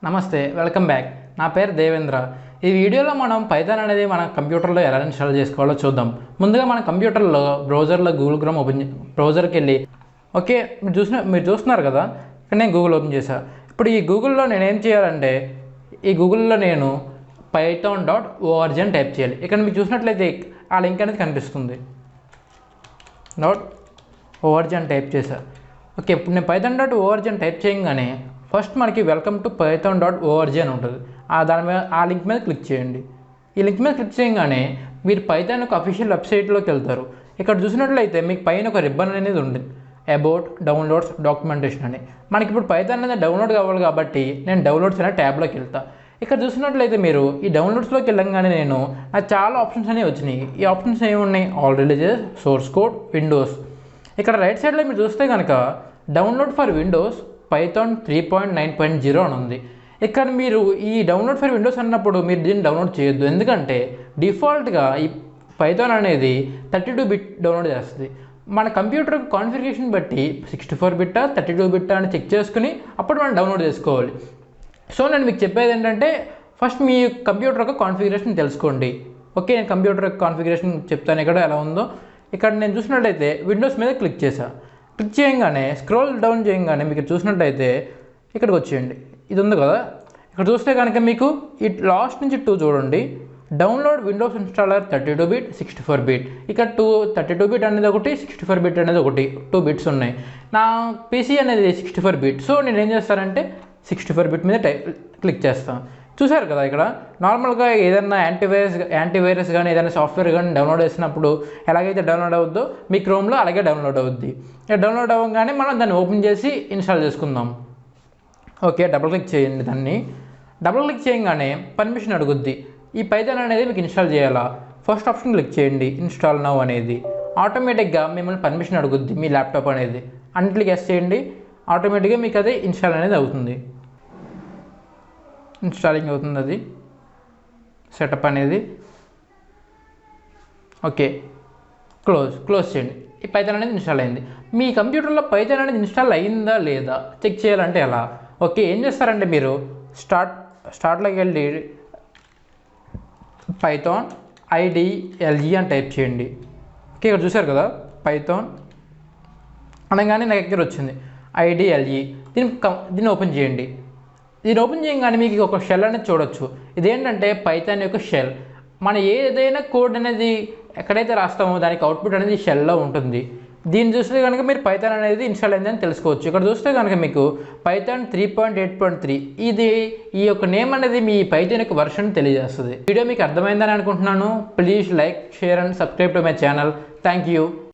నమస్తే welcome back. నా పేరు దేవేంద్ర. ఈ వీడియోలో మనం పైథాన్ అనేది మన కంప్యూటర్లో ఎలా ఇన్స్టాల్ చేసుకోవాలో చూద్దాం. ముందుగా మన కంప్యూటర్లో బ్రౌజర్లో గూగుల్ క్రోమ్ బ్రౌజర్కి వెళ్ళి ఓకే మీరు చూస్తున్నారు కదా, ఇక్కడ నేను గూగుల్ ఓపెన్ చేశాను. ఇప్పుడు ఈ గూగుల్లో నేను ఏం చేయాలంటే ఈ గూగుల్లో నేను python.org అని టైప్ చేయాలి. ఇక్కడ మీకు చూసినట్లయితే ఆ లింక్ అనేది కనిపిస్తుంది. .org అని టైప్ చేశాను. ఓకే, ఇప్పుడు నేను python.org అని టైప్ చేయగానే ఫస్ట్ మనకి వెల్కమ్ టు python.org అని ఉంటుంది. దాని మీద ఆ లింక్ మీద క్లిక్ చేయండి. ఈ లింక్ మీద క్లిక్ చేయగానే మీరు పైథాన్ యొక్క అఫీషియల్ వెబ్సైట్లోకి వెళ్తారు. ఇక్కడ చూసినట్లయితే మీకు పైన ఒక రిబ్బన్ అనేది ఉంది, అబౌట్ డౌన్లోడ్స్ డాక్యుమెంటేషన్ అని. మనకి ఇప్పుడు పైథాన్ అనేది డౌన్లోడ్ కావాలి కాబట్టి నేను డౌన్లోడ్స్ అనే ట్యాబ్లోకి వెళ్తాను. ఇక్కడ చూసినట్లయితే మీరు ఈ డౌన్లోడ్స్లోకి వెళ్ళగానే నాకు చాలా ఆప్షన్స్ అనేవి వచ్చినాయి. ఈ ఆప్షన్స్ ఏమి ఉన్నాయి, all releases, source code, Windows. ఇక్కడ రైట్ సైడ్లో మీరు చూస్తే కనుక డౌన్లోడ్ ఫర్ విండోస్ పైథాన్ 3.9.0 అని ఉంది. ఇక్కడ మీరు ఈ డౌన్లోడ్ ఫర్ విండోస్ అన్నప్పుడు మీరు దీన్ని డౌన్లోడ్ చేయొద్దు, ఎందుకంటే డిఫాల్ట్గా ఈ పైథాన్ అనేది 32 బిట్ డౌన్లోడ్ చేస్తుంది. మన కంప్యూటర్ కాన్ఫిగరేషన్ బట్టి 64 బిట్టా 32 బిట్టా అని చెక్ చేసుకుని అప్పుడు మనం డౌన్లోడ్ చేసుకోవాలి. సో నేను మీకు చెప్పేది ఏంటంటే ఫస్ట్ మీ కంప్యూటర్ యొక్క కాన్ఫిగరేషన్ తెలుసుకోండి. ఓకే, నేను కంప్యూటర్ యొక్క కాన్ఫిగరేషన్ చెప్తాను ఇక్కడ ఎలా ఉందో. ఇక్కడ నేను చూసినట్లయితే విండోస్ మీద క్లిక్ చేశాను. క్లిక్ చేయగానే స్క్రోల్ డౌన్ చేయగానే మీకు చూసినట్లయితే ఇక్కడికి వచ్చేయండి. ఇది ఉంది కదా, ఇక్కడ చూస్తే కనుక మీకు ఈ లాస్ట్ నుంచి 2 చూడండి. Download Windows installer 32 bit 64 bit. ఇక్కడ 32 బిట్ అనేది ఒకటి, 64 బిట్ అనేది ఒకటి, 2 బిట్స్ ఉన్నాయి. నా పీసీ అనేది 64 బిట్. సో నేను ఏం చేస్తానంటే 64 బిట్ మీద క్లిక్ చేస్తాను. చూసారు కదా, ఇక్కడ నార్మల్గా ఏదైనా యాంటీవైరస్ కానీ ఏదైనా సాఫ్ట్వేర్ కానీ డౌన్లోడ్ చేసినప్పుడు ఎలాగైతే డౌన్లోడ్ అవుద్దో మీ క్రోమ్లో అలాగే డౌన్లోడ్ అవుద్ది. డౌన్లోడ్ అవ్వగానే మనం దాన్ని ఓపెన్ చేసి ఇన్స్టాల్ చేసుకుందాం. ఓకే, డబుల్ క్లిక్ చేయండి. దాన్ని డబుల్ క్లిక్ చేయగానే పర్మిషన్ అడుగుద్ది. ఈ పైథాన్ అనేది మీకు ఇన్స్టాల్ చేయాలా, ఫస్ట్ ఆప్షన్ క్లిక్ చేయండి, ఇన్స్టాల్ నౌ అనేది. ఆటోమేటిక్గా మిమ్మల్ని పర్మిషన్ అడుగుద్ది మీ ల్యాప్టాప్ అనేది. అన్నిటికి ఎస్ చేయండి, ఆటోమేటిక్గా మీకు అది ఇన్స్టాల్ అనేది అవుతుంది. ఇన్స్టాలింగ్ అవుతుంది, అది సెటప్ అనేది. ఓకే, క్లోజ్ చేయండి. ఈ పైథాన్ అనేది ఇన్స్టాల్ అయింది. మీ కంప్యూటర్లో పైథాన్ అనేది ఇన్స్టాల్ అయిందా లేదా చెక్ చేయాలంటే ఎలా? ఓకే, ఏం చేస్తారంటే మీరు స్టార్ట్లోకి వెళ్ళి పైథాన్ IDLE అని టైప్ చేయండి. ఓకే, ఇక్కడ చూసారు కదా పైథాన్ అనగానే నాకు దగ్గర వచ్చింది IDLE. దీన్ని ఓపెన్ చేయండి. దీన్ని ఓపెన్ చేయగానే మీకు ఒక షెల్ అనేది చూడొచ్చు. ఇదేంటంటే పైథాన్ యొక్క షెల్. మనం ఏదైనా కోడ్ అనేది ఎక్కడైతే రాస్తామో దానికి అవుట్పుట్ అనేది షెల్లో ఉంటుంది. దీన్ని చూస్తే కనుక మీరు పైథాన్ అనేది ఇన్స్టాల్ అయిందని తెలుసుకోవచ్చు. ఇక్కడ చూస్తే కనుక మీకు పైథాన్ 3.8.3 ఈ యొక్క నేమ్ అనేది మీ పైథాన్ యొక్క వర్షన్ తెలియజేస్తుంది. వీడియో మీకు అర్థమైందని అనుకుంటున్నాను. Please like, share and subscribe to my channel. Thank you.